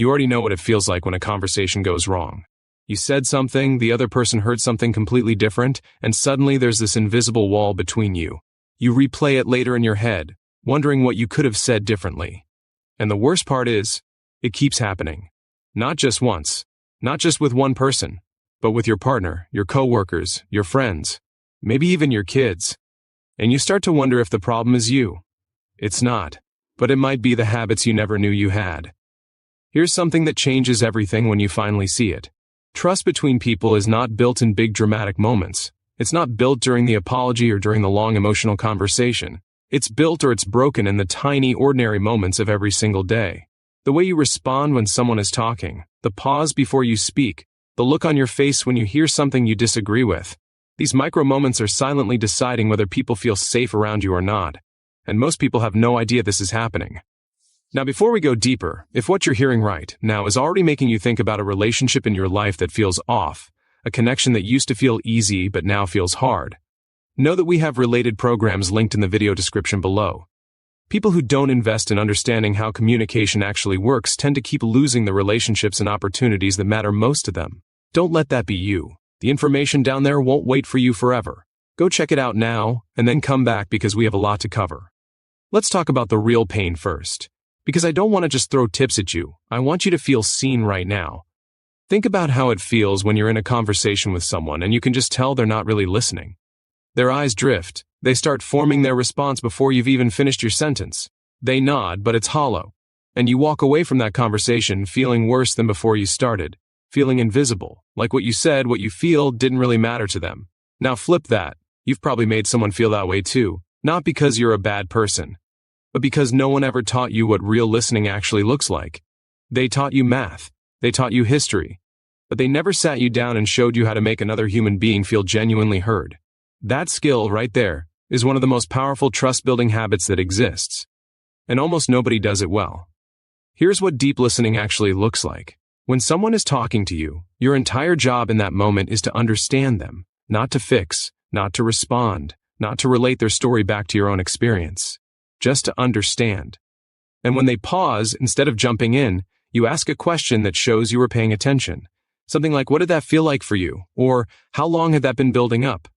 You already know what it feels like when a conversation goes wrong. You said something, the other person heard something completely different, and suddenly there's this invisible wall between you. You replay it later in your head, wondering what you could have said differently. And the worst part is, it keeps happening. Not just once, not just with one person, but with your partner, your coworkers, your friends, maybe even your kids. And you start to wonder if the problem is you. It's not, but it might be the habits you never knew you had. Here's something that changes everything when you finally see it. Trust between people is not built in big dramatic moments. It's not built during the apology or during the long emotional conversation. It's built or it's broken in the tiny, ordinary moments of every single day. The way you respond when someone is talking, the pause before you speak, the look on your face when you hear something you disagree with. These micro moments are silently deciding whether people feel safe around you or not. And most people have no idea this is happening. Now, before we go deeper, if what you're hearing right now is already making you think about a relationship in your life that feels off, a connection that used to feel easy but now feels hard, know that we have related programs linked in the video description below. People who don't invest in understanding how communication actually works tend to keep losing the relationships and opportunities that matter most to them. Don't let that be you. The information down there won't wait for you forever. Go check it out now, and then come back because we have a lot to cover. Let's talk about the real pain first. Because I don't want to just throw tips at you, I want you to feel seen right now. Think about how it feels when you're in a conversation with someone and you can just tell they're not really listening. Their eyes drift, they start forming their response before you've even finished your sentence. They nod, but it's hollow. And you walk away from that conversation feeling worse than before you started, feeling invisible, like what you said, what you feel, didn't really matter to them. Now flip that. You've probably made someone feel that way too, not because you're a bad person, but because no one ever taught you what real listening actually looks like. They taught you math, they taught you history, but they never sat you down and showed you how to make another human being feel genuinely heard. That skill right there is one of the most powerful trust-building habits that exists, and almost nobody does it well. Here's what deep listening actually looks like. When someone is talking to you, your entire job in that moment is to understand them, not to fix, not to respond, not to relate their story back to your own experience. Just to understand. And when they pause, instead of jumping in, you ask a question that shows you were paying attention. Something like, what did that feel like for you? Or, how long had that been building up?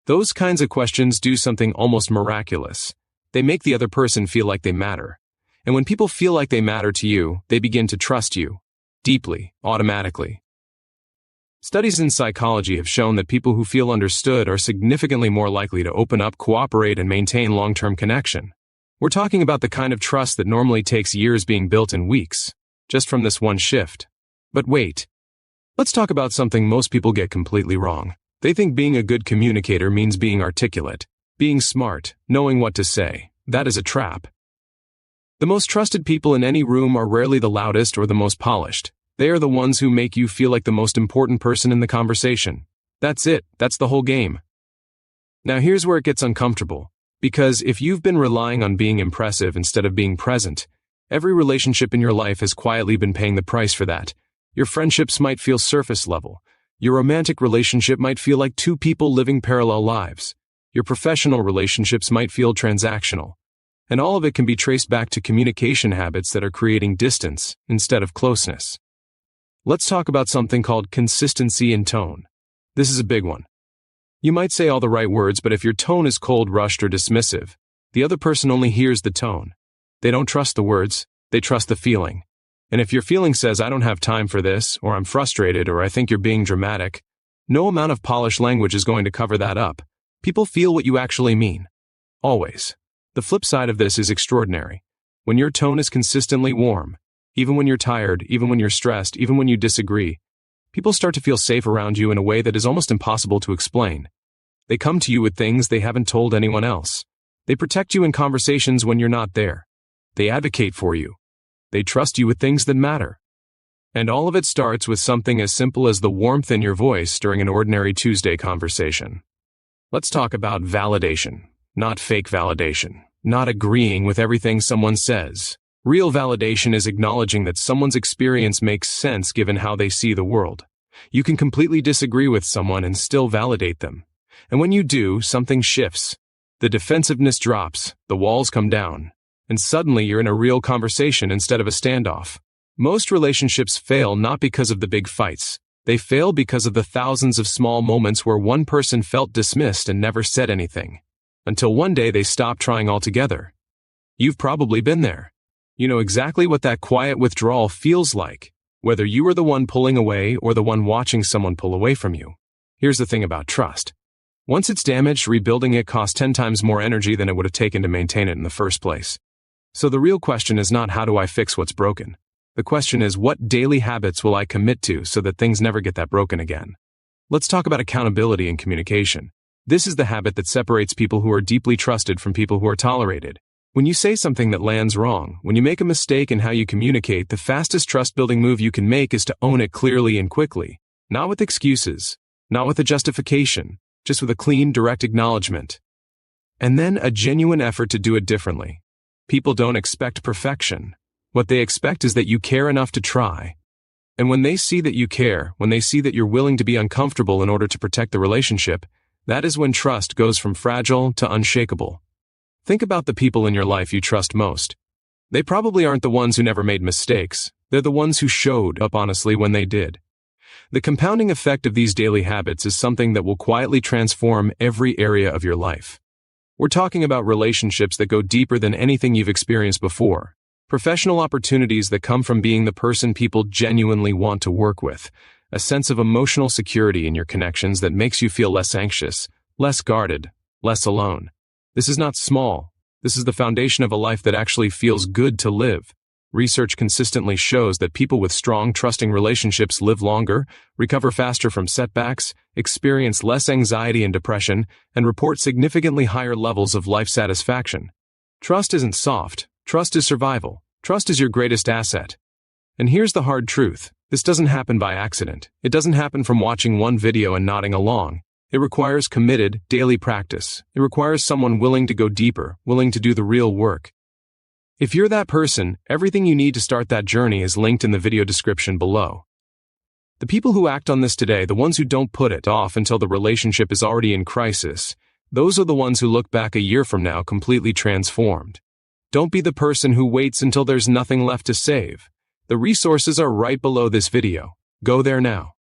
Those kinds of questions do something almost miraculous. They make the other person feel like they matter. And when people feel like they matter to you, they begin to trust you. Deeply, automatically. Studies in psychology have shown that people who feel understood are significantly more likely to open up, cooperate, and maintain long-term connection. We're talking about the kind of trust that normally takes years being built in weeks, just from this one shift. But wait. Let's talk about something most people get completely wrong. They think being a good communicator means being articulate, being smart, knowing what to say. That is a trap. The most trusted people in any room are rarely the loudest or the most polished. They are the ones who make you feel like the most important person in the conversation. That's it. That's the whole game. Now here's where it gets uncomfortable. Because if you've been relying on being impressive instead of being present, every relationship in your life has quietly been paying the price for that. Your friendships might feel surface level. Your romantic relationship might feel like two people living parallel lives. Your professional relationships might feel transactional. And all of it can be traced back to communication habits that are creating distance instead of closeness. Let's talk about something called consistency in tone. This is a big one. You might say all the right words, but if your tone is cold, rushed, or dismissive, the other person only hears the tone. They don't trust the words, they trust the feeling. And if your feeling says, I don't have time for this, or I'm frustrated, or I think you're being dramatic, no amount of polished language is going to cover that up. People feel what you actually mean. Always. The flip side of this is extraordinary. When your tone is consistently warm, even when you're tired, even when you're stressed, even when you disagree, people start to feel safe around you in a way that is almost impossible to explain. They come to you with things they haven't told anyone else. They protect you in conversations when you're not there. They advocate for you. They trust you with things that matter. And all of it starts with something as simple as the warmth in your voice during an ordinary Tuesday conversation. Let's talk about validation, not fake validation, not agreeing with everything someone says. Real validation is acknowledging that someone's experience makes sense given how they see the world. You can completely disagree with someone and still validate them. And when you do, something shifts. The defensiveness drops, the walls come down, and suddenly you're in a real conversation instead of a standoff. Most relationships fail not because of the big fights. They fail because of the thousands of small moments where one person felt dismissed and never said anything. Until one day they stopped trying altogether. You've probably been there. You know exactly what that quiet withdrawal feels like, whether you are the one pulling away or the one watching someone pull away from you. Here's the thing about trust. Once it's damaged, rebuilding it costs 10 times more energy than it would have taken to maintain it in the first place. So the real question is not how do I fix what's broken? The question is what daily habits will I commit to so that things never get that broken again? Let's talk about accountability and communication. This is the habit that separates people who are deeply trusted from people who are tolerated. When you say something that lands wrong, when you make a mistake in how you communicate, the fastest trust-building move you can make is to own it clearly and quickly. Not with excuses, not with a justification, just with a clean, direct acknowledgement. And then a genuine effort to do it differently. People don't expect perfection. What they expect is that you care enough to try. And when they see that you care, when they see that you're willing to be uncomfortable in order to protect the relationship, that is when trust goes from fragile to unshakable. Think about the people in your life you trust most. They probably aren't the ones who never made mistakes. They're the ones who showed up honestly when they did. The compounding effect of these daily habits is something that will quietly transform every area of your life. We're talking about relationships that go deeper than anything you've experienced before. Professional opportunities that come from being the person people genuinely want to work with. A sense of emotional security in your connections that makes you feel less anxious, less guarded, less alone. This is not small. This is the foundation of a life that actually feels good to live. Research consistently shows that people with strong, trusting relationships live longer, recover faster from setbacks, experience less anxiety and depression, and report significantly higher levels of life satisfaction. Trust isn't soft. Trust is survival. Trust is your greatest asset. And here's the hard truth. This doesn't happen by accident. It doesn't happen from watching one video and nodding along. It requires committed, daily practice. It requires someone willing to go deeper, willing to do the real work. If you're that person, everything you need to start that journey is linked in the video description below. The people who act on this today, the ones who don't put it off until the relationship is already in crisis, those are the ones who look back a year from now completely transformed. Don't be the person who waits until there's nothing left to save. The resources are right below this video. Go there now.